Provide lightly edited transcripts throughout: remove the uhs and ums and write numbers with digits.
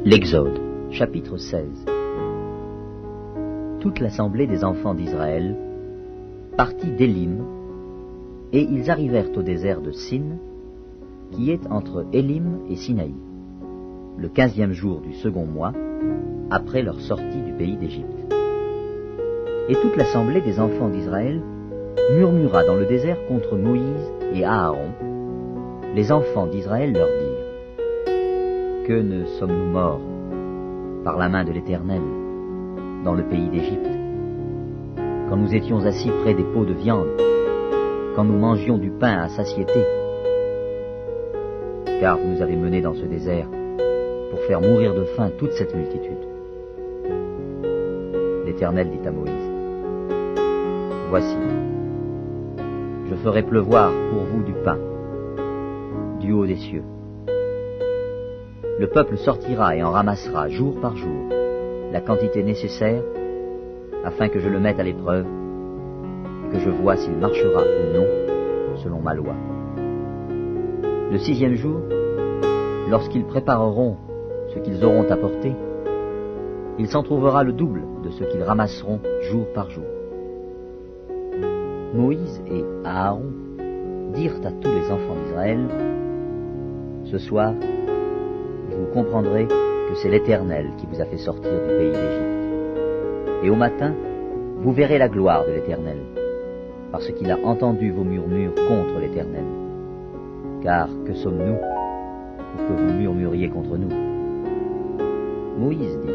L'Exode, chapitre 16. Toute l'assemblée des enfants d'Israël partit d'Élim, et ils arrivèrent au désert de Sin, qui est entre Élim et Sinaï, le 15e jour du second mois, après leur sortie du pays d'Égypte. Et toute l'assemblée des enfants d'Israël murmura dans le désert contre Moïse et Aaron. Les enfants d'Israël leur dirent: que ne sommes-nous morts par la main de l'Éternel dans le pays d'Égypte, quand nous étions assis près des pots de viande, quand nous mangions du pain à satiété? Car vous nous avez menés dans ce désert pour faire mourir de faim toute cette multitude. L'Éternel dit à Moïse: voici, je ferai pleuvoir pour vous du pain, du haut des cieux. Le peuple sortira et en ramassera jour par jour la quantité nécessaire, afin que je le mette à l'épreuve, que je vois s'il marchera ou non selon ma loi. Le 6e jour, lorsqu'ils prépareront ce qu'ils auront apporté, il s'en trouvera le double de ce qu'ils ramasseront jour par jour. Moïse et Aaron dirent à tous les enfants d'Israël: ce soir, vous comprendrez que c'est l'Éternel qui vous a fait sortir du pays d'Égypte. Et au matin, vous verrez la gloire de l'Éternel, parce qu'il a entendu vos murmures contre l'Éternel. Car que sommes-nous pour que vous murmuriez contre nous? Moïse dit: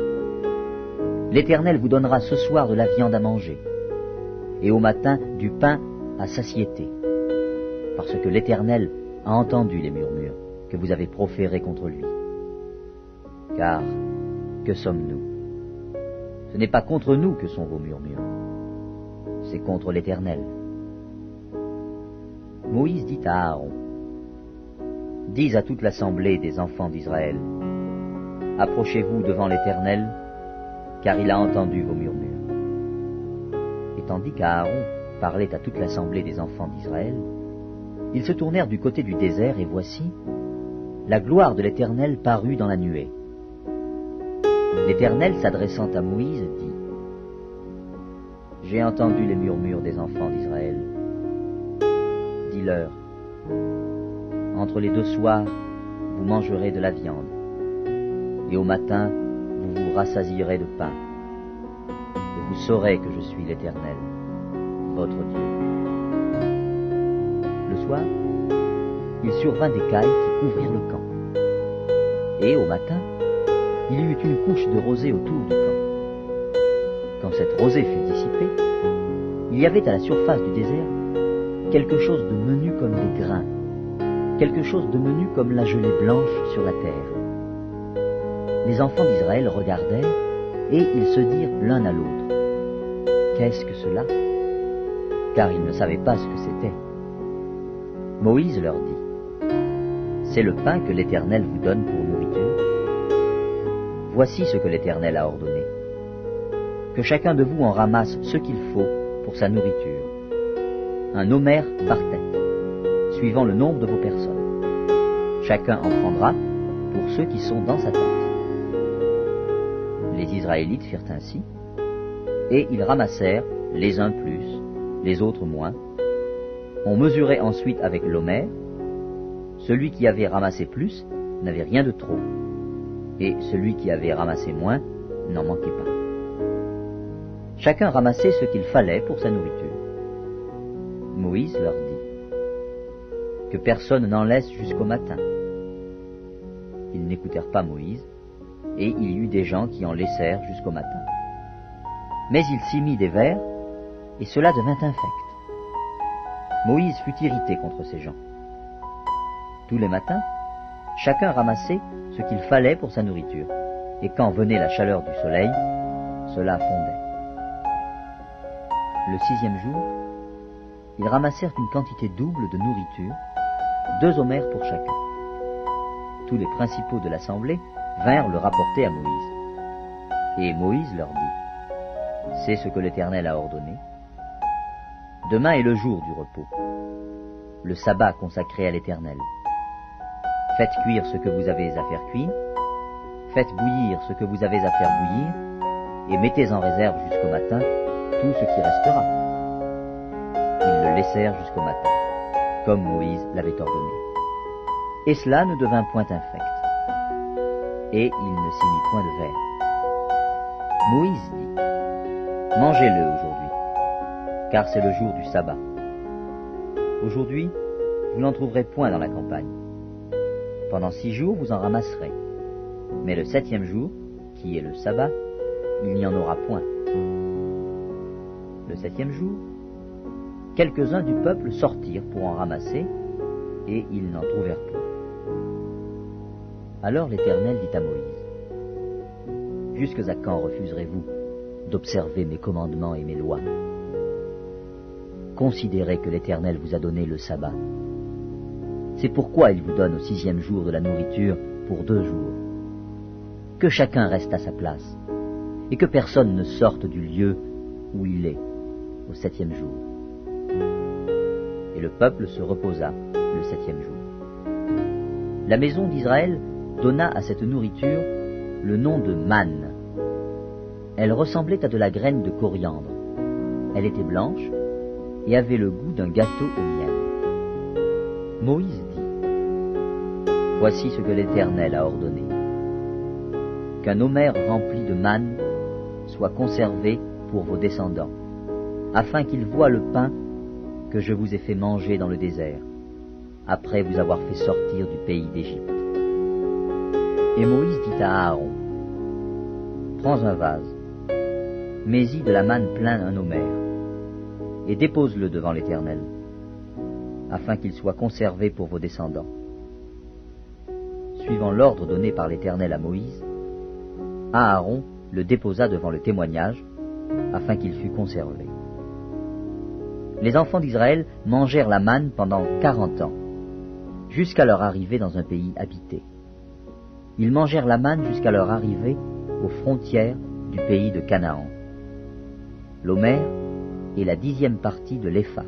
l'Éternel vous donnera ce soir de la viande à manger, et au matin du pain à satiété, parce que l'Éternel a entendu les murmures que vous avez proférés contre lui. Car que sommes-nous? Ce n'est pas contre nous que sont vos murmures, c'est contre l'Éternel. Moïse dit à Aaron: dis à toute l'assemblée des enfants d'Israël: approchez-vous devant l'Éternel, car il a entendu vos murmures. Et tandis qu'Aaron parlait à toute l'assemblée des enfants d'Israël, ils se tournèrent du côté du désert, et voici, la gloire de l'Éternel parut dans la nuée. L'Éternel, s'adressant à Moïse, dit: j'ai entendu les murmures des enfants d'Israël. Dis-leur: entre les 2 soirs, vous mangerez de la viande, et au matin, vous vous rassasierez de pain, et vous saurez que je suis l'Éternel, votre Dieu. Le soir, il survint des cailles qui couvrirent le camp, et au matin, il y eut une couche de rosée autour du camp. Quand cette rosée fut dissipée, il y avait à la surface du désert quelque chose de menu comme des grains, quelque chose de menu comme la gelée blanche sur la terre. Les enfants d'Israël regardèrent, et ils se dirent l'un à l'autre: qu'est-ce que cela? Car ils ne savaient pas ce que c'était. Moïse leur dit: c'est le pain que l'Éternel vous donne pour nourriture. Voici ce que l'Éternel a ordonné: que chacun de vous en ramasse ce qu'il faut pour sa nourriture, un homère par tête, suivant le nombre de vos personnes. Chacun en prendra pour ceux qui sont dans sa tente. Les Israélites firent ainsi, et ils ramassèrent, les uns plus, les autres moins. On mesurait ensuite avec l'homère. Celui qui avait ramassé plus n'avait rien de trop, et celui qui avait ramassé moins n'en manquait pas. Chacun ramassait ce qu'il fallait pour sa nourriture. Moïse leur dit: que personne n'en laisse jusqu'au matin. Ils n'écoutèrent pas Moïse, et il y eut des gens qui en laissèrent jusqu'au matin. Mais il s'y mit des vers, et cela devint infect. Moïse fut irrité contre ces gens. Tous les matins, chacun ramassait ce qu'il fallait pour sa nourriture, et quand venait la chaleur du soleil, cela fondait. Le 6e jour, ils ramassèrent une quantité double de nourriture, 2 homères pour chacun. Tous les principaux de l'assemblée vinrent le rapporter à Moïse. Et Moïse leur dit: c'est ce que l'Éternel a ordonné. Demain est le jour du repos, le sabbat consacré à l'Éternel. Faites cuire ce que vous avez à faire cuire, Faites bouillir ce que vous avez à faire bouillir, et mettez en réserve jusqu'au matin tout ce qui restera. » Ils le laissèrent jusqu'au matin, comme Moïse l'avait ordonné. Et cela ne devint point infect. Et il ne s'y mit point de verre. Moïse dit, « Mangez-le aujourd'hui, car c'est le jour du sabbat. Aujourd'hui, vous n'en trouverez point dans la campagne. Pendant 6 jours, vous en ramasserez. Mais le 7e jour, qui est le sabbat, il n'y en aura point. Le 7e jour, quelques-uns du peuple sortirent pour en ramasser, et ils n'en trouvèrent point. Alors l'Éternel dit à Moïse, « Jusque à quand refuserez-vous d'observer mes commandements et mes lois? Considérez que l'Éternel vous a donné le sabbat. C'est pourquoi il vous donne au 6e jour de la nourriture pour 2 jours. Que chacun reste à sa place, et que personne ne sorte du lieu où il est au 7e jour. » Et le peuple se reposa le 7e jour. La maison d'Israël donna à cette nourriture le nom de manne. Elle ressemblait à de la graine de coriandre. Elle était blanche et avait le goût d'un gâteau au miel. Moïse dit, « Voici ce que l'Éternel a ordonné. Qu'un omer rempli de manne soit conservé pour vos descendants, afin qu'ils voient le pain que je vous ai fait manger dans le désert, après vous avoir fait sortir du pays d'Égypte. » Et Moïse dit à Aaron, « Prends un vase, mets-y de la manne plein un omer, et dépose-le devant l'Éternel, afin qu'il soit conservé pour vos descendants. » Suivant l'ordre donné par l'Éternel à Moïse, Aaron le déposa devant le témoignage, afin qu'il fût conservé. Les enfants d'Israël mangèrent la manne pendant 40 ans, jusqu'à leur arrivée dans un pays habité. Ils mangèrent la manne jusqu'à leur arrivée aux frontières du pays de Canaan. L'omer est la 10e partie de l'épha.